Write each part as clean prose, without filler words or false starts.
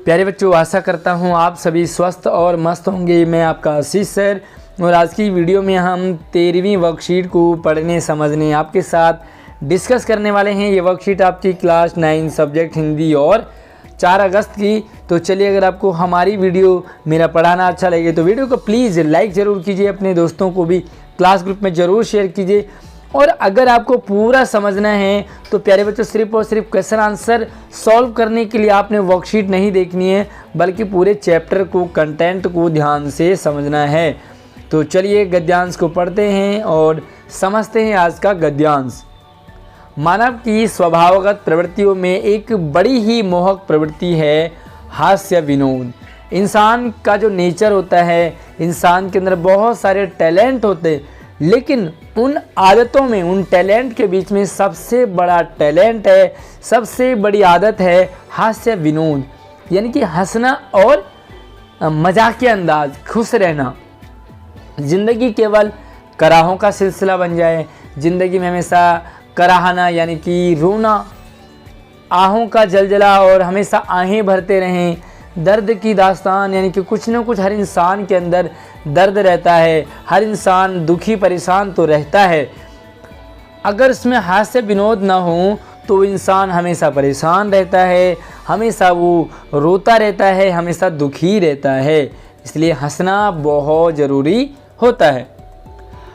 प्यारे बच्चों, आशा करता हूँ आप सभी स्वस्थ और मस्त होंगे। मैं आपका आशीष सर और आज की वीडियो में हम 13वीं वर्कशीट को पढ़ने समझने आपके साथ डिस्कस करने वाले हैं। ये वर्कशीट आपकी क्लास 9 सब्जेक्ट हिंदी और 4 अगस्त की। तो चलिए, अगर आपको हमारी वीडियो मेरा पढ़ाना अच्छा लगे तो वीडियो को प्लीज़ लाइक ज़रूर कीजिए, अपने दोस्तों को भी क्लास ग्रुप में ज़रूर शेयर कीजिए। और अगर आपको पूरा समझना है तो प्यारे बच्चों, सिर्फ और सिर्फ क्वेश्चन आंसर सॉल्व करने के लिए आपने वर्कशीट नहीं देखनी है, बल्कि पूरे चैप्टर को, कंटेंट को ध्यान से समझना है। तो चलिए गद्यांश को पढ़ते हैं और समझते हैं आज का गद्यांश। मानव की स्वभावगत प्रवृत्तियों में एक बड़ी ही मोहक प्रवृत्ति है हास्य विनोद। इंसान का जो नेचर होता है, इंसान के अंदर बहुत सारे टैलेंट होते हैं, लेकिन उन आदतों में, उन टैलेंट के बीच में सबसे बड़ा टैलेंट है, सबसे बड़ी आदत है हास्य विनोद, यानी कि हंसना और मजाकिया अंदाज, खुश रहना। ज़िंदगी केवल कराहों का सिलसिला बन जाए, ज़िंदगी में हमेशा कराहना यानी कि रोना, आहों का जलजला और हमेशा आहें भरते रहें, दर्द की दास्तान, यानी कि कुछ न कुछ हर इंसान के अंदर दर्द रहता है, हर इंसान दुखी परेशान तो रहता है। अगर इसमें हास्य विनोद ना हो तो इंसान हमेशा परेशान रहता है, हमेशा वो रोता रहता है, हमेशा दुखी रहता है। इसलिए हंसना बहुत ज़रूरी होता है।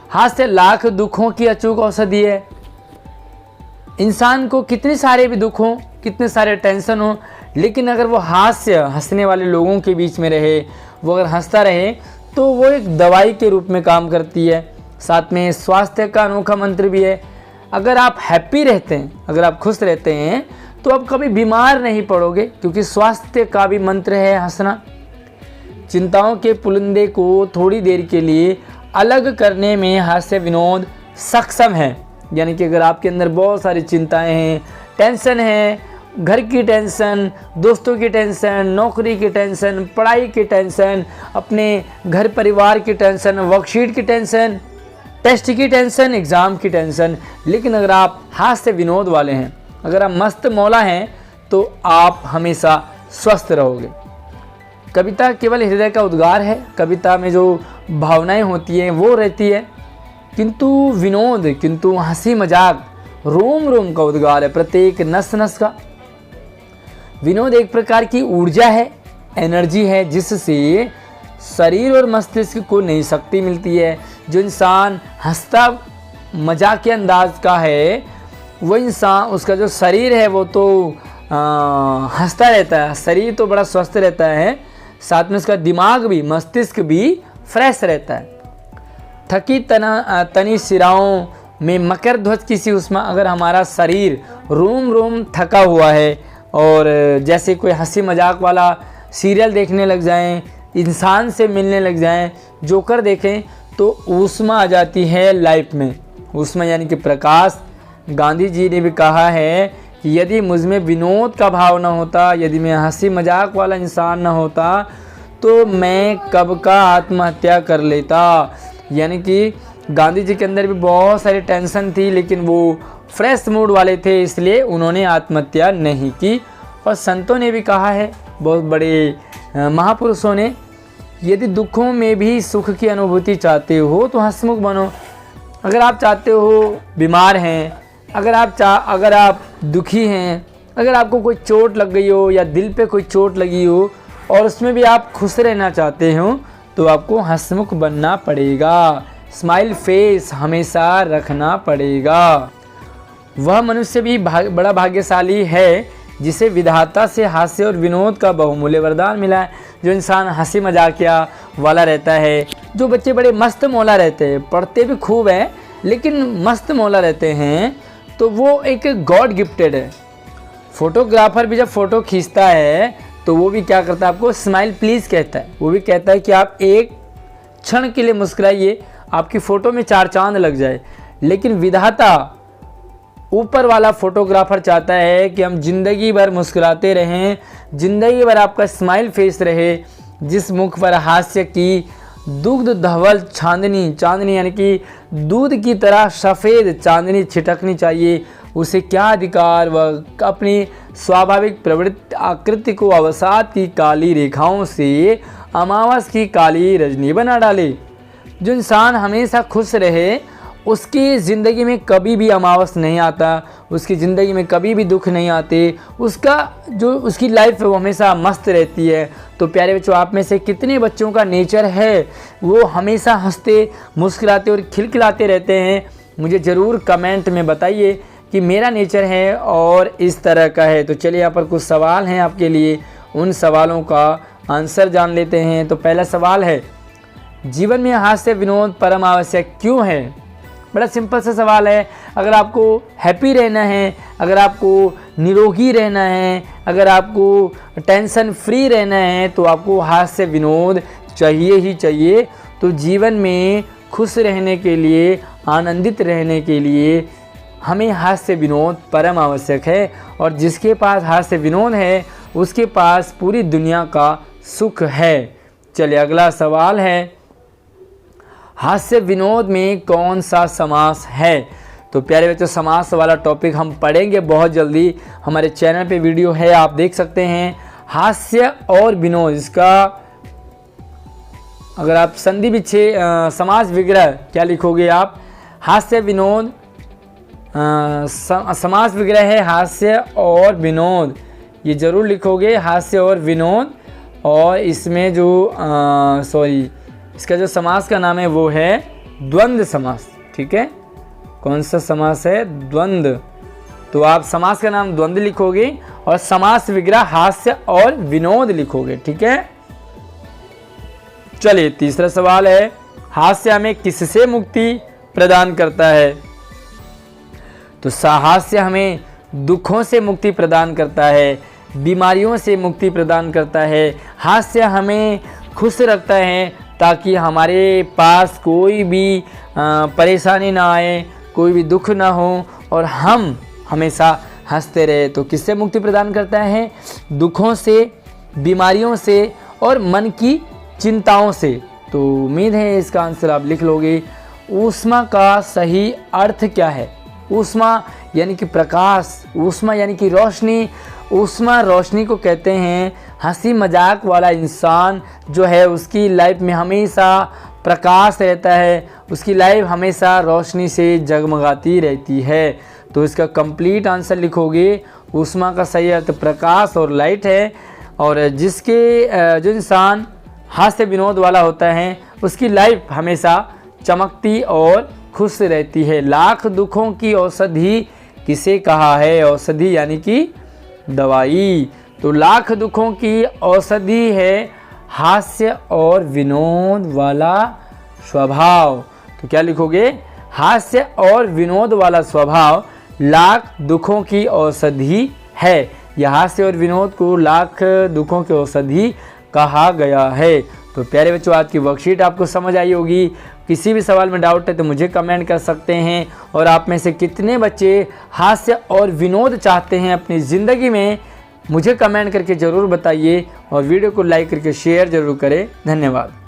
हास्य लाख दुखों की अचूक औषधि है। इंसान को कितने सारे भी दुख हों, कितने सारे टेंशन हो, लेकिन अगर वो हंसने वाले लोगों के बीच में रहे, वो अगर हंसता रहे तो वो एक दवाई के रूप में काम करती है। साथ में स्वास्थ्य का अनोखा मंत्र भी है। अगर आप हैप्पी रहते हैं, अगर आप खुश रहते हैं तो आप कभी बीमार नहीं पड़ोगे, क्योंकि स्वास्थ्य का भी मंत्र है हंसना। चिंताओं के पुलिंदे को थोड़ी देर के लिए अलग करने में हास्य विनोद सक्षम है। यानी कि अगर आपके अंदर बहुत सारी चिंताएं हैं, टेंशन है, घर की टेंशन, दोस्तों की टेंशन, नौकरी की टेंशन, पढ़ाई की टेंशन, अपने घर परिवार की टेंशन, वर्कशीट की टेंशन, टेस्ट की टेंशन, एग्ज़ाम की टेंशन, लेकिन अगर आप हास्य विनोद वाले हैं, अगर आप मस्त मौला हैं, तो आप हमेशा स्वस्थ रहोगे। कविता केवल हृदय का उद्गार है। कविता में जो भावनाएं होती हैं वो रहती है, किंतु विनोद, किंतु हंसी मजाक रोम रोम का उद्गार है, प्रत्येक नस नस का। विनोद एक प्रकार की ऊर्जा है, एनर्जी है, जिससे शरीर और मस्तिष्क को नई शक्ति मिलती है। जो इंसान हंसता मजाकिया अंदाज का है, वो इंसान, उसका जो शरीर है वो तो हंसता रहता है, शरीर तो बड़ा स्वस्थ रहता है, साथ में उसका दिमाग भी, मस्तिष्क भी फ्रेश रहता है। थकी तनी सिराओं में मकर ध्वज की सी उष्मा। अगर हमारा शरीर रोम रोम थका हुआ है और जैसे कोई हंसी मजाक वाला सीरियल देखने लग जाएं, इंसान से मिलने लग जाएं, जोकर देखें, तो ऊष्मा आ जाती है लाइफ में। ऊष्मा यानी कि प्रकाश। गांधी जी ने भी कहा है कि यदि मुझ में विनोद का भाव न होता, यदि मैं हंसी मजाक वाला इंसान न होता, तो मैं कब का आत्महत्या कर लेता। यानी कि गांधी जी के अंदर भी बहुत सारी टेंशन थी, लेकिन वो फ्रेश मूड वाले थे, इसलिए उन्होंने आत्महत्या नहीं की। और संतों ने भी कहा है, बहुत बड़े महापुरुषों ने, यदि दुखों में भी सुख की अनुभूति चाहते हो तो हंसमुख बनो। अगर आप चाहते हो, बीमार हैं, अगर आप दुखी हैं, अगर आपको कोई चोट लग गई हो या दिल पे कोई चोट लगी हो और उसमें भी आप खुश रहना चाहते हो, तो आपको हंसमुख बनना पड़ेगा। स्माइल फेस हमेशा रखना पड़ेगा। वह मनुष्य भी बड़ा भाग्यशाली है जिसे विधाता से हास्य और विनोद का बहुमूल्य वरदान मिला है। जो इंसान हंसी मजाकिया वाला रहता है, जो बच्चे बड़े मस्त मौला रहते हैं, पढ़ते भी खूब हैं लेकिन मस्त मौला रहते हैं, तो वो एक गॉड गिफ्टेड है। फोटोग्राफर भी जब फ़ोटो खींचता है तो वो भी क्या करता है, आपको स्माइल प्लीज़ कहता है। वो भी कहता है कि आप एक क्षण के लिए मुस्कुराइए, आपकी फ़ोटो में 4 चांद लग जाए। लेकिन विधाता, ऊपर वाला फोटोग्राफर चाहता है कि हम जिंदगी भर मुस्कुराते रहें, जिंदगी भर आपका स्माइल फेस रहे, जिस मुख पर हास्य की दुग्ध धवल चांदनी, चांदनी यानी कि दूध की तरह सफ़ेद चांदनी छिटकनी चाहिए, उसे क्या अधिकार व अपनी स्वाभाविक प्रवृत्ति आकृति को अवसाद की काली रेखाओं से अमावस की काली रजनी बना डाले। जो इंसान हमेशा खुश रहे उसकी ज़िंदगी में कभी भी अमावस नहीं आता, उसकी ज़िंदगी में कभी भी दुख नहीं आते, उसकी लाइफ है वो हमेशा मस्त रहती है। तो प्यारे बच्चों, आप में से कितने बच्चों का नेचर है वो हमेशा हंसते मुस्कुराते और खिलखिलाते रहते हैं? मुझे ज़रूर कमेंट में बताइए कि मेरा नेचर है और इस तरह का है। तो चलिए, यहाँ पर कुछ सवाल हैं आपके लिए, उन सवालों का आंसर जान लेते हैं। तो पहला सवाल है, जीवन में हास्य विनोद परम आवश्यक क्यों है? बड़ा सिंपल सा सवाल है। अगर आपको हैप्पी रहना है, अगर आपको निरोगी रहना है, अगर आपको टेंशन फ्री रहना है तो आपको हास्य विनोद चाहिए ही चाहिए। तो जीवन में खुश रहने के लिए, आनंदित रहने के लिए हमें हास्य विनोद परम आवश्यक है। और जिसके पास हास्य विनोद है उसके पास पूरी दुनिया का सुख है। चलिए, अगला सवाल है, हास्य विनोद में कौन सा समास है? तो प्यारे बच्चों, समास वाला टॉपिक हम पढ़ेंगे बहुत जल्दी। हमारे चैनल पे वीडियो है, आप देख सकते हैं। हास्य और विनोद, इसका अगर आप संधि विच्छेद समास विग्रह क्या लिखोगे आप? हास्य विनोद समास विग्रह है हास्य और विनोद, ये जरूर लिखोगे, हास्य और विनोद। और इसमें जो इसका जो समास का नाम है वो है द्वंद्व समास। ठीक है, कौन सा समास है? द्वंद्व। तो आप समास का नाम द्वंद्व लिखोगे और समास विग्रह हास्य और विनोद लिखोगे। ठीक है, चलिए तीसरा सवाल है, हास्य हमें किससे मुक्ति प्रदान करता है? तो हास्य हमें दुखों से मुक्ति प्रदान करता है, बीमारियों से मुक्ति प्रदान करता है। हास्य हमें खुश रखता है ताकि हमारे पास कोई भी परेशानी ना आए, कोई भी दुख ना हो और हम हमेशा हंसते रहे। तो किससे मुक्ति प्रदान करता है? दुखों से, बीमारियों से और मन की चिंताओं से। तो उम्मीद है इसका आंसर आप लिख लोगे। ऊष्मा का सही अर्थ क्या है? ऊष्मा यानी कि प्रकाश, ऊष्मा यानी कि रोशनी। ऊष्मा रोशनी को कहते हैं। हंसी मजाक वाला इंसान जो है उसकी लाइफ में हमेशा प्रकाश रहता है, उसकी लाइफ हमेशा रोशनी से जगमगाती रहती है। तो इसका कंप्लीट आंसर लिखोगे। ऊष्मा का सही अर्थ प्रकाश और लाइट है। और जो इंसान हास्य विनोद वाला होता है उसकी लाइफ हमेशा चमकती और खुश रहती है। लाख दुखों की औषधि किसे कहा है? औषधि यानी कि दवाई। तो लाख दुखों की औषधि है हास्य और विनोद वाला स्वभाव। तो क्या लिखोगे? हास्य और विनोद वाला स्वभाव लाख दुखों की औषधि है। यह हास्य और विनोद को लाख दुखों की औषधि कहा गया है। तो प्यारे बच्चों, आज की वर्कशीट आपको समझ आई होगी। किसी भी सवाल में डाउट है तो मुझे कमेंट कर सकते हैं। और आप में से कितने बच्चे हास्य और विनोद चाहते हैं अपनी ज़िंदगी में, मुझे कमेंट करके ज़रूर बताइए। और वीडियो को लाइक करके शेयर ज़रूर करें। धन्यवाद।